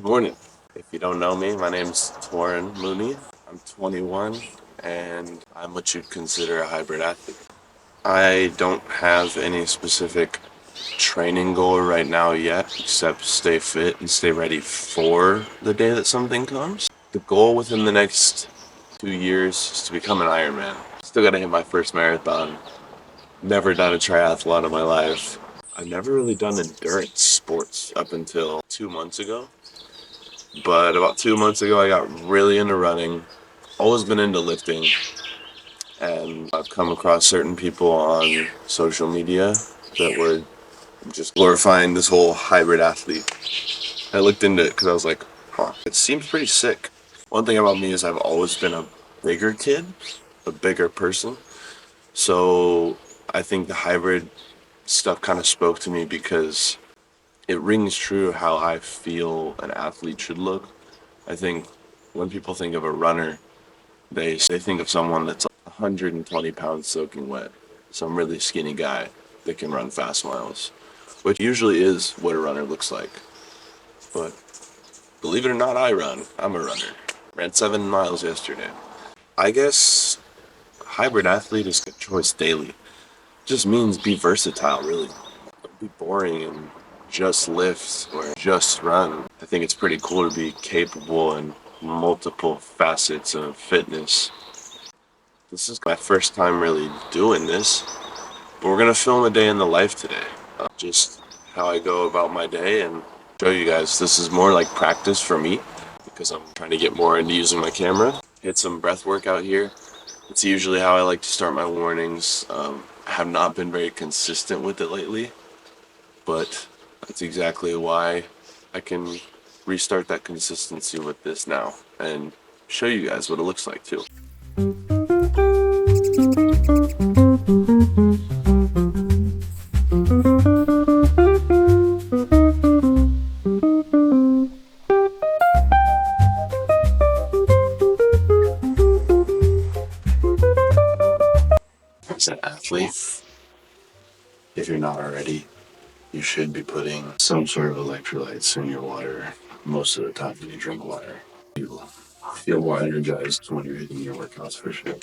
morning. If you don't know me, my name's Torin Mooney. I'm 21 and I'm what you'd consider a hybrid athlete. I don't have any specific training goal right now yet, except stay fit and stay ready for the day that something comes. The goal within the next 2 years is to become an Ironman. Still gotta hit my first marathon. Never done a triathlon in my life. I've never really done endurance sports up until 2 months ago. But about 2 months ago, I got really into running. Always been into lifting. And I've come across certain people on social media that were just glorifying this whole hybrid athlete. I looked into it because I was like, huh, it seems pretty sick. One thing about me is I've always been a bigger kid, a bigger person. So I think the hybrid stuff kind of spoke to me because it rings true how I feel an athlete should look. I think when people think of a runner, they think of someone that's 120 pounds soaking wet, some really skinny guy that can run fast miles, which usually is what a runner looks like. But believe it or not, I'm a runner. Ran 7 miles yesterday. I guess hybrid athlete is good choice daily. Just means be versatile, really. Don't be boring and just lift or just run. I think it's pretty cool to be capable in multiple facets of fitness. This is my first time really doing this, but we're gonna film a day in the life today. Just how I go about my day and show you guys. This is more like practice for me because I'm trying to get more into using my camera. Hit some breath work out here. It's usually how I like to start my mornings. I have not been very consistent with it lately, but that's exactly why I can restart that consistency with this now and show you guys what it looks like too. As an athlete, if you're not already, you should be putting some sort of electrolytes in your water most of the time when you drink water. You feel more energized when you're hitting your workouts for sure.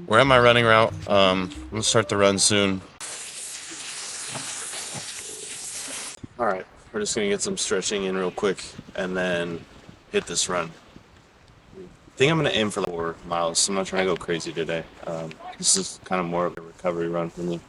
We're at my running route. I'm gonna start the run soon. All right, we're just gonna get some stretching in real quick and then hit this run. I think I'm gonna aim for like 4 miles. I'm not trying to go crazy today. This is kind of more of a recovery run for me.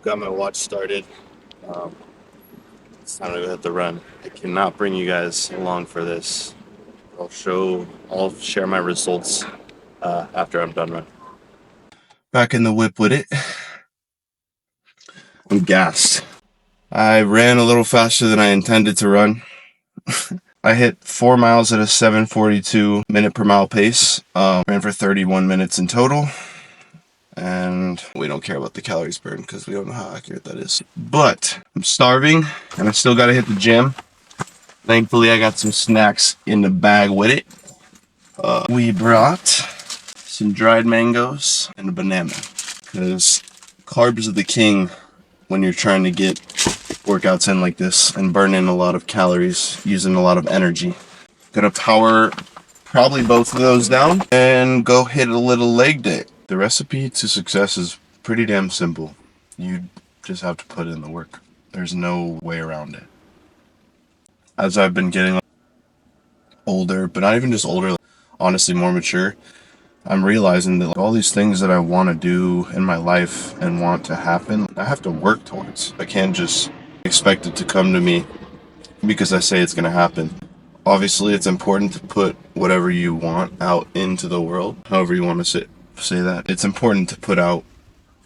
Got my watch started. It's time to go hit the run. I cannot bring you guys along for this. I'll share my results after I'm done running. Back in the whip with it. I'm gassed. I ran a little faster than I intended to run. I hit 4 miles at a 7:42 minute per mile pace. Ran for 31 minutes in total. And we don't care about the calories burned because we don't know how accurate that is. But I'm starving and I still gotta hit the gym. Thankfully, I got some snacks in the bag with it. We brought some dried mangoes and a banana because carbs are the king when you're trying to get workouts in like this and burn in a lot of calories using a lot of energy. Gonna power probably both of those down and go hit a little leg day. The recipe to success is pretty damn simple. You just have to put in the work. There's no way around it. As I've been getting older, but not even just older, honestly more mature, I'm realizing that all these things that I want to do in my life and want to happen, I have to work towards. I can't just expect it to come to me because I say it's going to happen. Obviously, it's important to put whatever you want out into the world, however you want to say that. It's important to put out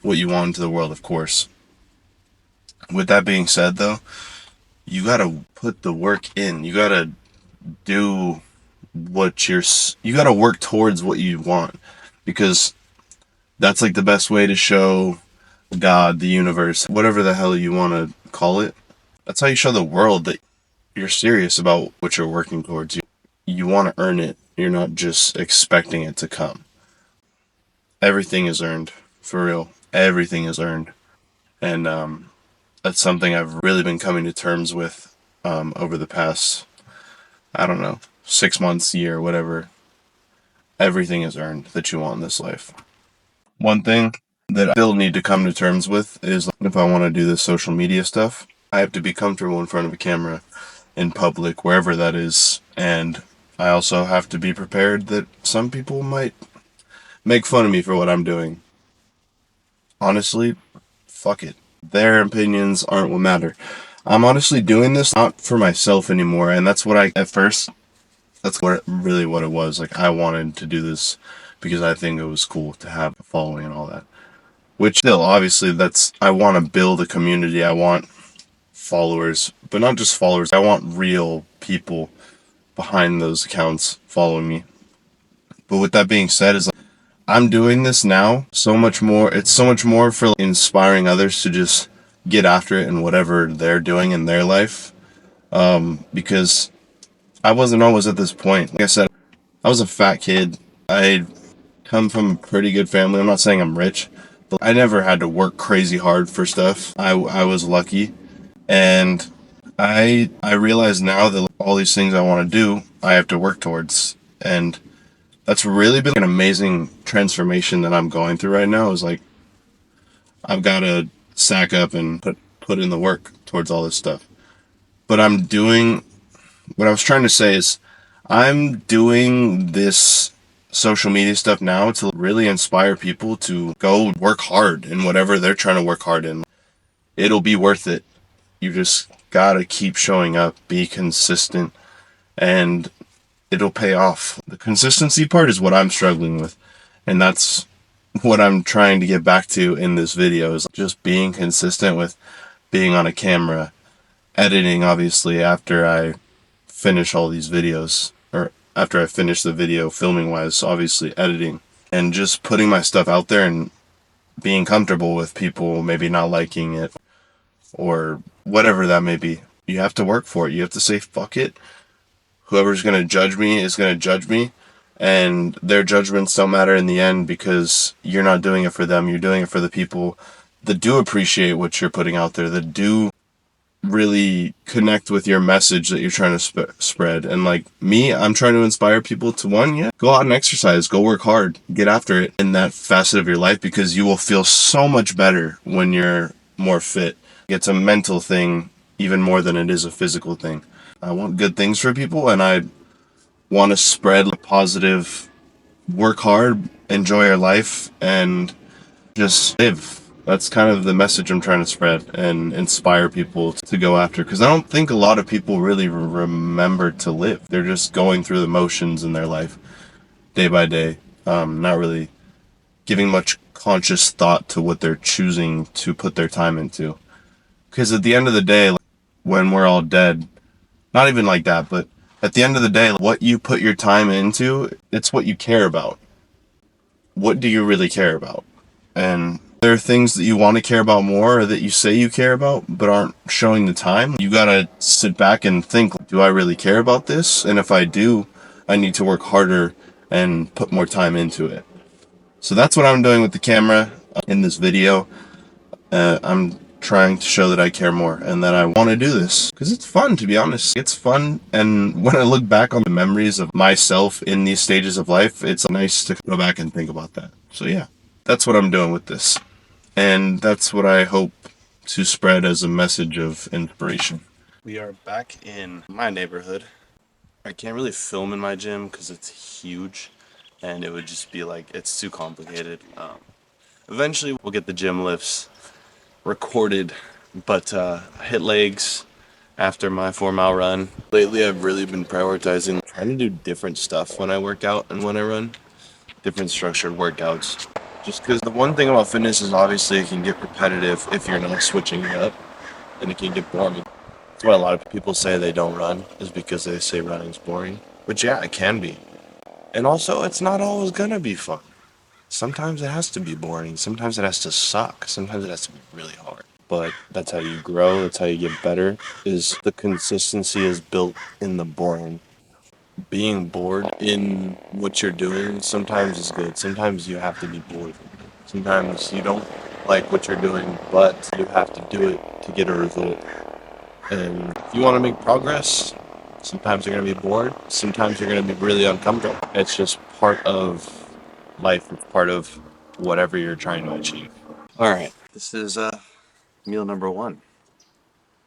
what you want into the world, of course. With that being said, though, you gotta put the work in. You gotta do you gotta work towards what you want, because that's like the best way to show God, the universe, whatever the hell you want to call it. That's how you show the world that you're serious about what you're working towards. You want to earn it. You're not just expecting it to come. Everything is earned, for real. Everything is earned. And that's something I've really been coming to terms with over the past, I don't know, 6 months, year, whatever. Everything is earned that you want in this life. One thing that I still need to come to terms with is if I want to do this social media stuff, I have to be comfortable in front of a camera in public, wherever that is. And I also have to be prepared that some people might make fun of me for what I'm doing. Honestly, fuck it. Their opinions aren't what matter. I'm honestly doing this not for myself anymore, and that's what at first, that's what it was. Like, I wanted to do this because I think it was cool to have a following and all that. Which still, obviously, I want to build a community. I want followers, but not just followers. I want real people behind those accounts following me. But with that being said, I'm doing this now so much more. It's so much more for inspiring others to just get after it in whatever they're doing in their life. Because I wasn't always at this point. Like I said, I was a fat kid. I come from a pretty good family. I'm not saying I'm rich, but I never had to work crazy hard for stuff. I was lucky. And I realize now that all these things I want to do, I have to work towards. And that's really been an amazing transformation that I'm going through right now. Is like, I've got to sack up and put in the work towards all this stuff. But what I was trying to say is, I'm doing this social media stuff now to really inspire people to go work hard in whatever they're trying to work hard in. It'll be worth it. You just gotta keep showing up, be consistent, and it'll pay off. The consistency part is what I'm struggling with, and that's what I'm trying to get back to in this video, is just being consistent with being on a camera, editing, obviously, after I finish all these videos, or after I finish the video filming wise, obviously editing, and just putting my stuff out there and being comfortable with people maybe not liking it or whatever that may be. You have to work for it. You have to say, fuck it. Whoever's going to judge me is going to judge me, and their judgments don't matter in the end, because you're not doing it for them. You're doing it for the people that do appreciate what you're putting out there, that do really connect with your message that you're trying to spread. And like me, I'm trying to inspire people to, go out and exercise, go work hard, get after it in that facet of your life, because you will feel so much better when you're more fit. It's a mental thing even more than it is a physical thing. I want good things for people, and I want to spread positive, work hard, enjoy your life, and just live. That's kind of the message I'm trying to spread and inspire people to go after. Because I don't think a lot of people really remember to live. They're just going through the motions in their life, day by day, not really giving much conscious thought to what they're choosing to put their time into. Because at the end of the day, when we're all dead, not even like that, but at the end of the day, what you put your time into, it's what you care about. What do you really care about? And there are things that you want to care about more, or that you say you care about but aren't showing the time. You gotta sit back and think, do I really care about this? And if I do, I need to work harder and put more time into it. So that's what I'm doing with the camera in this video. I'm trying to show that I care more and that I want to do this because it's fun, to be honest. It's fun, and when I look back on the memories of myself in these stages of life, it's nice to go back and think about that. So yeah, that's what I'm doing with this, and that's what I hope to spread as a message of inspiration. We are back in my neighborhood. I can't really film in my gym because it's huge, and it would just be like, it's too complicated. Eventually we'll get the gym lifts recorded But I hit legs after my 4 mile run. Lately, I've really been prioritizing trying to do different stuff when I work out and when I run, different structured workouts. Just because the one thing about fitness is obviously it can get repetitive if you're not switching it up, and it can get boring. That's why a lot of people say they don't run, is because they say running's boring. But yeah, it can be. And also, it's not always gonna be fun. Sometimes it has to be boring. Sometimes it has to suck. Sometimes it has to be really hard. But that's how you grow. That's how you get better. Is the consistency is built in the boring. Being bored in what you're doing sometimes is good. Sometimes you have to be bored. Sometimes you don't like what you're doing, but you have to do it to get a result. And if you want to make progress, sometimes you're going to be bored. Sometimes you're going to be really uncomfortable. It's just part of life. It's part of whatever you're trying to achieve. All right. This is meal number one.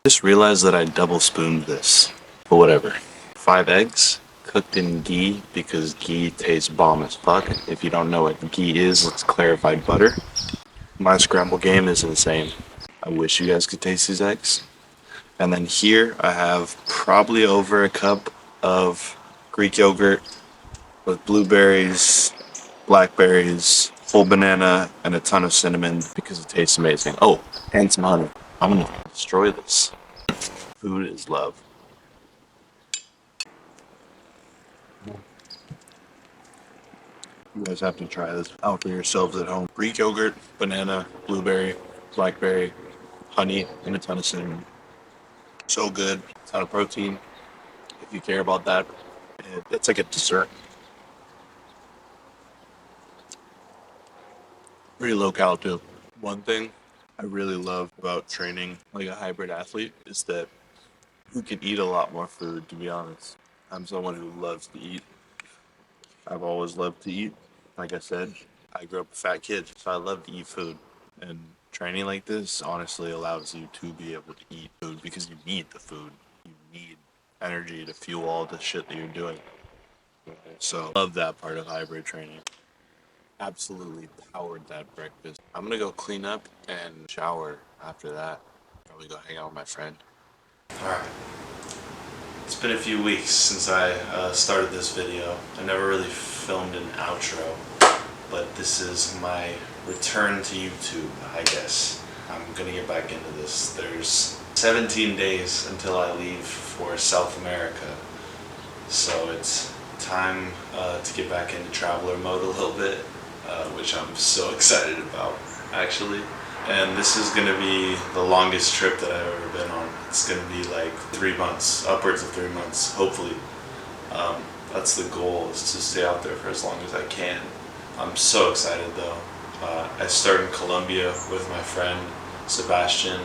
Just realized that I double spooned this, but whatever. 5 eggs cooked in ghee because ghee tastes bomb as fuck. If you don't know what ghee is, it's clarified butter. My scramble game is insane. I wish you guys could taste these eggs. And then here I have probably over a cup of Greek yogurt with blueberries, blackberries, whole banana, and a ton of cinnamon because it tastes amazing. Oh, and some honey. I'm gonna destroy this. Food is love. You guys have to try this out for yourselves at home. Greek yogurt, banana, blueberry, blackberry, honey, and a ton of cinnamon. So good. A ton of protein. If you care about that, it's like a dessert. Pretty low cal too. One thing I really love about training like a hybrid athlete is that you can eat a lot more food, to be honest. I'm someone who loves to eat. I've always loved to eat. Like I said, I grew up a fat kid, so I love to eat food. And training like this honestly allows you to be able to eat food because you need the food. You need energy to fuel all the shit that you're doing. So, love that part of hybrid training. Absolutely powered that breakfast. I'm gonna go clean up and shower after that. Probably go hang out with my friend. Alright. It's been a few weeks since I started this video. I never really filmed an outro, but this is my return to YouTube, I guess. I'm gonna get back into this. There's 17 days until I leave for South America, so it's time to get back into traveler mode a little bit, which I'm so excited about, actually. And this is going to be the longest trip that I've ever been on. It's going to be like 3 months, upwards of 3 months, hopefully. That's the goal, is to stay out there for as long as I can. I'm so excited though. I start in Colombia with my friend Sebastian,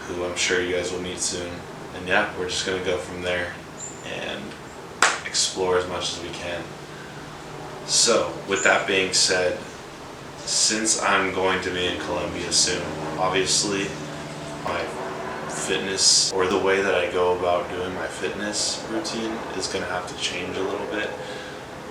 who I'm sure you guys will meet soon. And yeah, we're just going to go from there and explore as much as we can. So, with that being said, since I'm going to be in Colombia soon, obviously my fitness, or the way that I go about doing my fitness routine, is going to have to change a little bit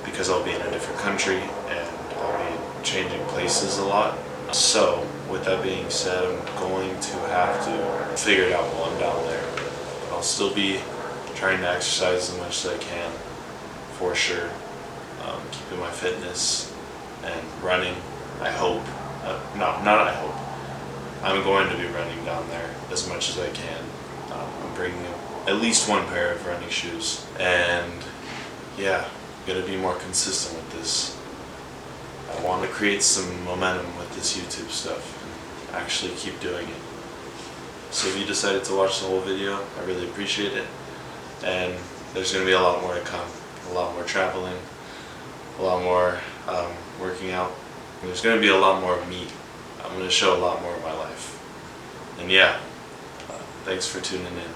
because I'll be in a different country and I'll be changing places a lot. So, with that being said, I'm going to have to figure it out while I'm down there. But I'll still be trying to exercise as much as I can, for sure. Keeping my fitness and running. I hope, not I hope, I'm going to be running down there as much as I can. I'm bringing at least one pair of running shoes, and yeah, I'm going to be more consistent with this. I want to create some momentum with this YouTube stuff and actually keep doing it. So if you decided to watch the whole video, I really appreciate it, and there's going to be a lot more to come, a lot more traveling, a lot more working out. There's going to be a lot more of me. I'm going to show a lot more of my life. And yeah, thanks for tuning in.